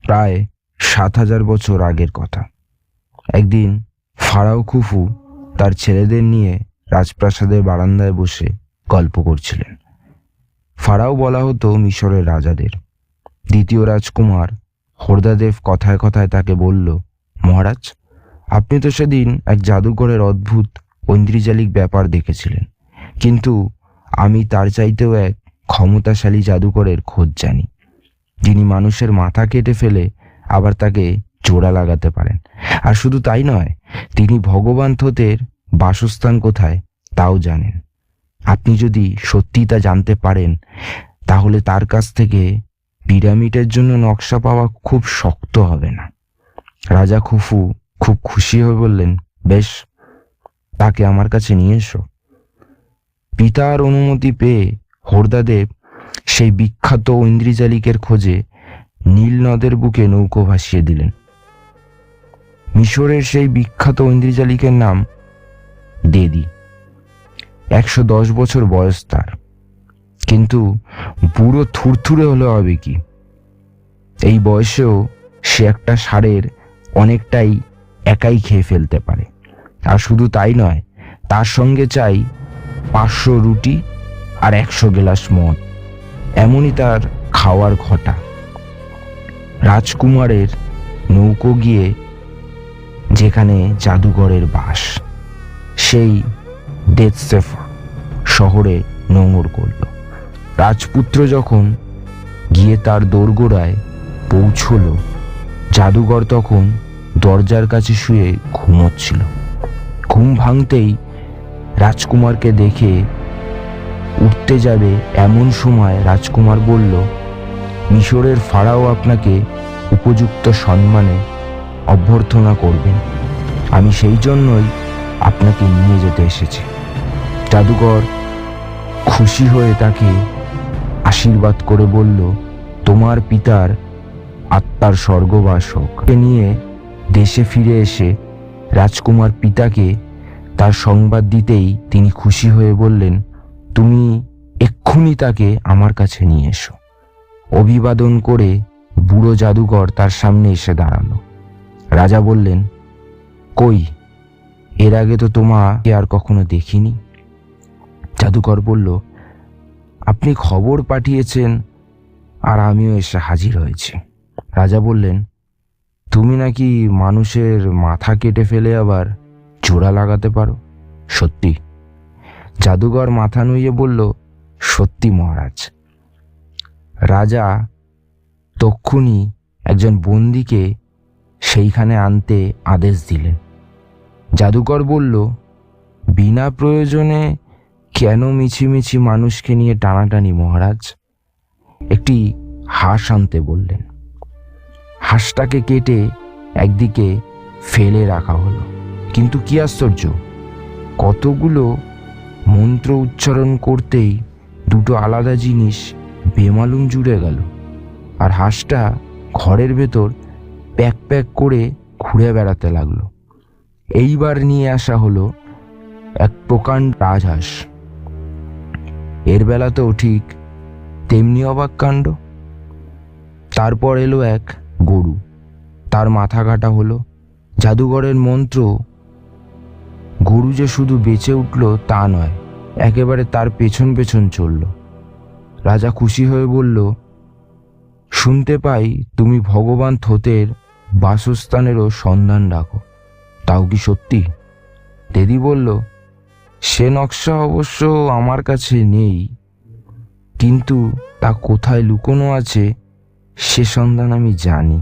প্রায় ৭,০০০ বছর আগের কথা। একদিন ফারাও খুফু তার ছেলেদের নিয়ে রাজপ্রাসাদের বারান্দায় বসে গল্প করছিলেন। ফারাও বলা হতো মিশরের রাজাদের। দ্বিতীয় রাজকুমার হরদাদেব কথায় কথায় তাকে বলল, মহারাজ, আপনি তো সেদিন এক জাদুকরের অদ্ভুত ঐন্দ্রিজালিক ব্যাপার দেখেছিলেন, কিন্তু আমি তার চাইতেও এক ক্ষমতাশালী জাদুকরের খোঁজ জানি, যিনি মানুষের মাথা কেটে ফেলে আবার তাকে জোড়া লাগাতে পারেন। আর শুধু তাই নয়, তিনি ভগবান থোতের বাসস্থান কোথায় তাও জানেন। আপনি যদি সত্যি তা জানতে পারেন, তাহলে তার কাছ থেকে পিরামিডের জন্য নকশা পাওয়া খুব শক্ত হবে না। রাজা খুফু খুব খুশি হয়ে বললেন, বেশ, তাকে আমার কাছে নিয়ে এসো। পিতার অনুমতি পেয়ে হরদাদেব সেই বিখ্যাত ঐন্দ্রিজালিকের খোঁজে নীল নদের বুকে নৌকো ভাসিয়ে দিলেন। মিশরের সেই বিখ্যাত ঐন্দ্রিজালিকের নাম দেদি। ১১০ বছর বয়স তার, কিন্তু বুড়ো থুরথুরে হলে হবে কি। এই বয়সেও সে একটা ষাঁড়ের অনেকটাই একাই খেয়ে ফেলতে পারে। আর শুধু তাই নয়, তার সঙ্গে চাই ৫০০ রুটি আর ১০০ গ্লাস মদ। এমনই তার খাওয়ার ঘটা। রাজকুমারের নৌকো গিয়ে যেখানে জাদুঘরের বাস, সেই ডেথসেফর শহরে নোঙর করল। রাজপুত্র যখন গিয়ে তার দোরগোড়ায় পৌঁছল, জাদুঘর তখন দরজার কাছে শুয়ে ঘুমোচ্ছিল। ঘুম ভাঙতেই রাজকুমারকে দেখে উঠতে যাবে এমন সময় রাজকুমার বলল, মিশরের ফারাও আপনাকে উপযুক্ত সম্মানে অভ্যর্থনা করবেন। আমি সেই জন্যই আপনাকে নিয়ে যেতে এসেছি। জাদুকর খুশি হয়ে তাকে আশীর্বাদ করে বলল, তোমার পিতার আত্মার স্বর্গবাস হোক। নিয়ে দেশে ফিরে এসে রাজকুমার পিতাকে তার সংবাদ দিতেই তিনি খুশি হয়ে বললেন, তুমি এক্ষুনি তাকে আমার কাছে নিয়ে এসো। অভিবাদন করে বুড়ো জাদুকর তার সামনে এসে দাঁড়ালো। রাজা বললেন, কই, এর আগে তো তোমাকে আর কখনো দেখিনি। জাদুকর বলল, আপনি খবর পাঠিয়েছেন আর আমিও এসে হাজির হয়েছি। রাজা বললেন, তুমি নাকি মানুষের মাথা কেটে ফেলে আবার জোড়া লাগাতে পারো? সত্যি? জাদুকর মাথা নুইয়ে বলল, সত্যি মহারাজ। রাজা তক্ষুনি একজন বন্দীকে সেইখানে আনতে আদেশ দিলেন। জাদুকর বলল, বিনা প্রয়োজনে কেন মিছিমিছি মানুষকে নিয়ে টানাটানি মহারাজ? একটি হাঁস আনতে বললেন। হাঁসটাকে কেটে একদিকে ফেলে রাখা হলো। কিন্তু কি আশ্চর্য, কতগুলো মন্ত্র উচ্চারণ করতেই দুটো আলাদা জিনিস বেমালুম জুড়ে গেল, আর হাঁসটা ঘরের ভেতর প্যাক প্যাক করে ঘুরে বেড়াতে লাগলো। এইবার নিয়ে আসা হলো এক প্রকাণ্ড রাজহাঁস। এর বেলাতেও ঠিক তেমনি অবাক কাণ্ড। তারপর এলো এক গরু, তার মাথা কাটা হলো। জাদুঘরের মন্ত্র গরু যে শুধু বেঁচে উঠল তা নয়, একেবারে তার পেছন পেছন চলল। রাজা খুশি হয়ে বলল, শুনতে পাই তুমি ভগবান থোতের বাসস্থানেরও সন্ধান রাখো, তাও কি সত্যি? দেদি বলল, সে নকশা অবশ্য আমার কাছে নেই, কিন্তু তা কোথায় লুকোনো আছে সে সন্ধান আমি জানি।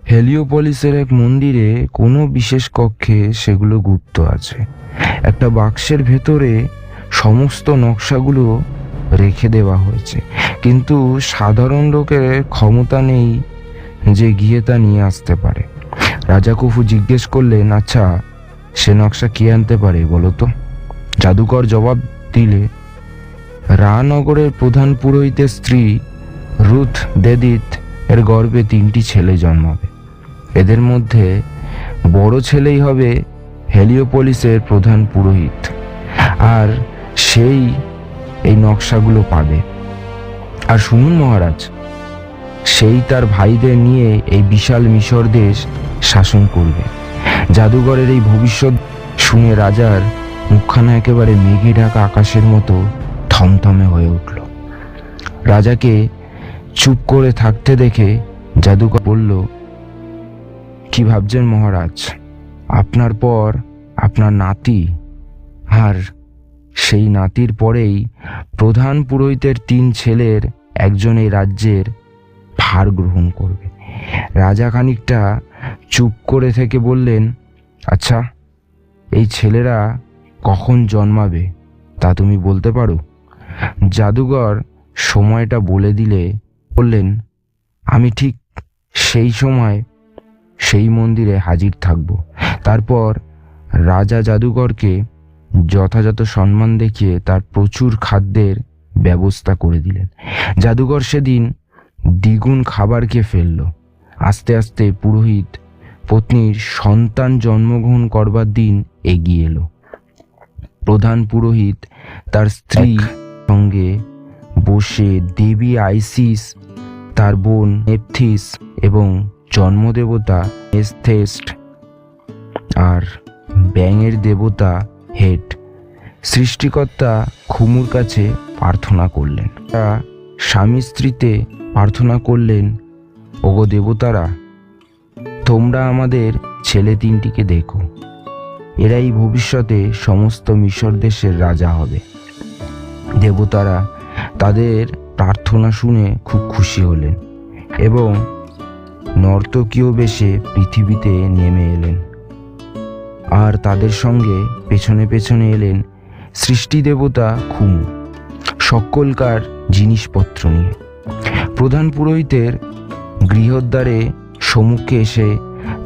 হেলিওপলিসের এক মন্দিরে কোনো বিশেষ কক্ষে সেগুলো গুপ্ত আছে। একটা বাক্সের ভেতরে সমস্ত নকশাগুলো রেখে দেওয়া হয়েছে, কিন্তু সাধারণ লোকের ক্ষমতা নেই যে গিয়ে তা নিয়ে আসতে পারে। রাজা খুফু জিজ্ঞেস করলেন, আচ্ছা, সে নকশা কে আনতে পারে বলো তো? জাদুকর জবাব দিলে, রানগরের প্রধান পুরোহিতের স্ত্রী রুথ দেদিত এর গর্ভে 3টি ছেলে জন্মাবে। এদের মধ্যে বড় ছেলেই হবে হেলিওপলিসের প্রধান পুরোহিত, আর সেই এই নকশাগুলো পাবে। আর শুনুন মহারাজ, সেই তার ভাইদের নিয়ে এই বিশাল মিশর দেশ শাসন করবে। জাদুঘরের এই ভবিষ্যৎ শুনে রাজার মুখখানা একেবারে মেঘে ঢাকা আকাশের মতো থমথমে হয়ে উঠল। রাজাকে চুপ করে থাকতে দেখে জাদুকর বলল, কি ভাবছেন মহারাজ? আপনার পর আপনার নাতি, আর সেই নাতির পরেই প্রধান পুরোহিতের 3 ছেলের একজন এই রাজ্যের ভার গ্রহণ করবে। রাজা খানিকটা চুপ করে থেকে বললেন, আচ্ছা, এই ছেলেরা কখন জন্মাবে তা তুমি বলতে পারো? জাদুঘর সময়টা বলে দিলে বললেন, আমি ঠিক সেই সময় সেই মন্দিরে হাজির থাকব। তারপর রাজা জাদুঘরকে যথাযথ সম্মান দেখিয়ে তার প্রচুর খাদ্যের ব্যবস্থা করে দিলেন। জাদুঘর সেদিন দ্বিগুণ খাবার খেয়ে ফেলল। আস্তে আস্তে পুরোহিত পত্নীর সন্তান জন্মগ্রহণ করবার দিন এগিয়ে এলো। প্রধান পুরোহিত তার স্ত্রী সঙ্গে বসে দেবী আইসিস, তার বোন নেপথিস এবং জন্মদেবতা এস্থেস্ট আর ব্যাঙের দেবতা হেড, সৃষ্টিকর্তা খুমুর কাছে প্রার্থনা করলেন। স্বামী স্ত্রীতে প্রার্থনা করলেন, ওগো দেবতারা, তোমরা আমাদের ছেলে 3টিকে দেখো। এরাই ভবিষ্যতে সমস্ত মিশর দেশের রাজা হবে। দেবতারা তাদের প্রার্থনা শুনে খুব খুশি হলেন এবং নর্তকীয় বেশে পৃথিবীতে নেমে এলেন। আর তাদের সঙ্গে পেছনে পেছনে এলেন সৃষ্টি দেবতা খুমু, সকলকার জিনিসপত্র নিয়ে। প্রধান পুরোহিতের গৃহদ্বারে সম্মুখে এসে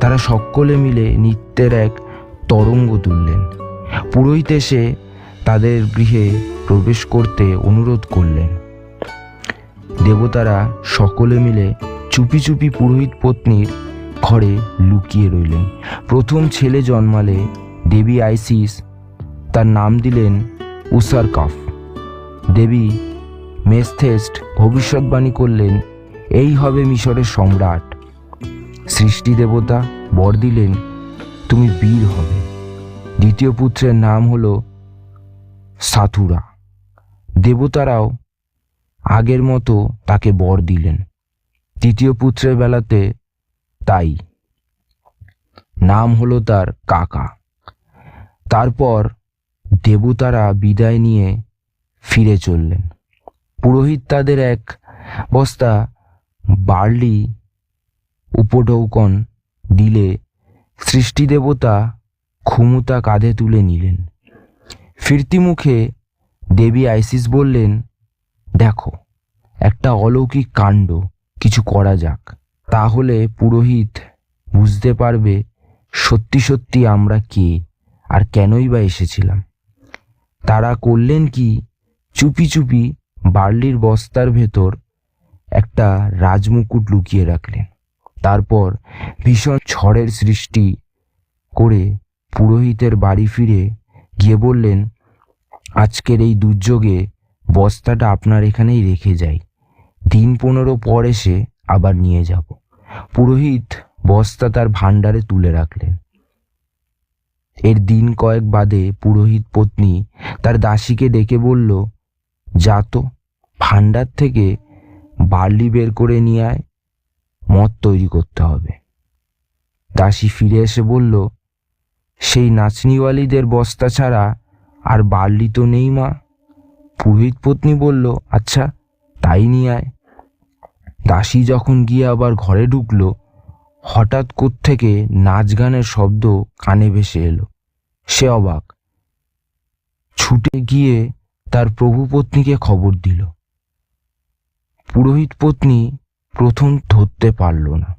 তারা সকলে মিলে নৃত্যের এক তরঙ্গ তুললেন। পুরোহিত এসে তাদের গৃহে প্রবেশ করতে অনুরোধ করলেন। দেবতারা সকলে মিলে চুপি চুপি পুরোহিত পত্নীর ঘরে লুকিয়ে রইলেন। প্রথম ছেলে জন্মালে দেবী আইসিস তার নাম দিলেন উসারকাফ। দেবী মেস্থেস্ট ভবিষ্যৎবাণী করলেন, এই হবে মিশরের সম্রাট। সৃষ্টি দেবতা বর দিলেন, তুমি বীর হবে। দ্বিতীয় পুত্রের নাম হলো সাথুরা। দেবতারাও আগের মতো তাকে বর দিলেন। তৃতীয় পুত্রের বেলাতে তাই নাম হলো তার কাকা। তারপর দেবতারা বিদায় নিয়ে ফিরে চললেন। পুরোহিত তাদের এক বস্তা বার্লি উপঢৌকন দিলে সৃষ্টি দেবতা খুমুতা কাঁধে তুলে নিলেন। ফিরতি মুখে দেবী আইসিস বললেন, দেখো, একটা অলৌকিক কাণ্ড, কিছু করা যাক, তাহলে পুরোহিত বুঝতে পারবে সত্যি সত্যি আমরা কে আর কেনই বা এসেছিলাম। তারা করলেন কি, চুপি চুপি বার্লির বস্তার ভেতর একটা রাজমুকুট লুকিয়ে রাখলেন। তারপর ভীষণ ঝড়ের সৃষ্টি করে পুরোহিতের বাড়ি ফিরে গিয়ে বললেন, আজকের এই দুর্যোগে বস্তাটা আপনার এখানেই রেখে যাই, দিন 15 পর এসে আবার নিয়ে যাব। পুরোহিত বস্তা তার ভাণ্ডারে তুলে রাখলেন। এর দিন কয়েক বাদে পুরোহিত পত্নী তার দাসীকে ডেকে বলল, যা তো, ভাণ্ডার থেকে বার্লি বের করে নিয়ে আয়, মদ তৈরি করতে হবে। দাসী ফিরে এসে বলল, সেই নাচনিওয়ালিদের বস্তা ছাড়া আর বার্লি তো নেই মা। পুরোহিত পত্নী বলল, আচ্ছা, তাই নিয়ে আয়। দাসী যখন গিয়ে আবার ঘরে ঢুকলো, হঠাৎ কোত্থেকে নাচ গানের শব্দ কানে ভেসে এলো। সে অবাক, ছুটে গিয়ে তার প্রভু পত্নীকে খবর দিল। পুরোহিত পত্নী প্রথম ধরতে পারল না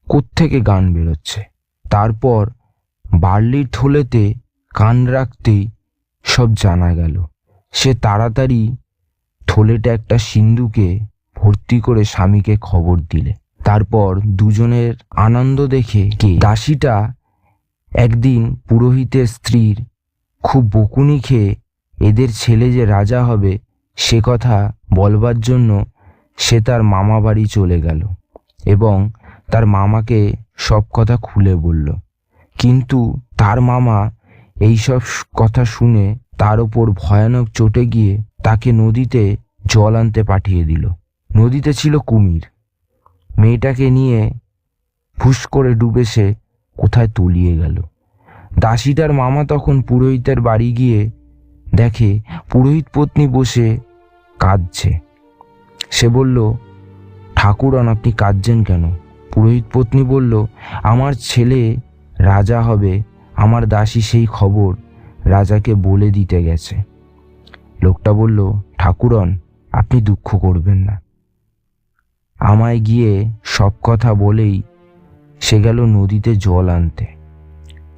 কোত্থেকে গান বেরোচ্ছে। তারপর বার্লির থলেতে কান রাখতেই সব জানা গেল। সে তাড়াতাড়ি থলেটা একটা সিন্ধুকে ভর্তি করে স্বামীকে খবর দিলে। তারপর দুজনের আনন্দ দেখে দাসীটা একদিন পুরোহিতের স্ত্রীর খুব বকুনি খেয়ে এদের ছেলে যে রাজা হবে সে কথা বলবার জন্য সে তার মামা বাড়ি চলে গেল এবং তার মামাকে সব কথা খুলে বলল। কিন্তু তার মামা এইসব কথা শুনে তার ওপর ভয়ানক চটে গিয়ে তাকে নদীতে জল আনতে পাঠিয়ে দিল। নদীতে ছিল কুমির। মেয়েটাকে নিয়ে ফুস করে ডুবে সে কোথায় তলিয়ে গেল। দাসীটার মামা তখন পুরোহিতের বাড়ি গিয়ে দেখে পুরোহিত পত্নী বসে কাঁদছে। সে বলল, ঠাকুরন, আপনি কাঁদছেন কেন? পুরোহিত পত্নী বলল, আমার ছেলে রাজা হবে, আমার দাসী সেই খবর রাজাকে বলে দিতে গেছে। লোকটা বলল, ঠাকুরন, আপনি দুঃখ করবেন না। আমায় গিয়ে সব কথা বলেই সে গেল নদীতে জল আনতে।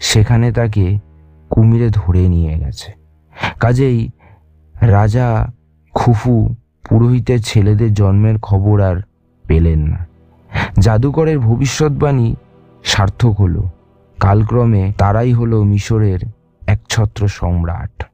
সেখানে তাকে কুমিরে ধরে নিয়ে গেছে। কাজেই রাজা খুফু পুরোহিতের ছেলেদের জন্মের খবর আর পেলেন না। জাদুকরের ভবিষ্যৎবাণী সার্থক হলো। কালক্রমে তারাই হলো মিশরের একছত্র সম্রাট।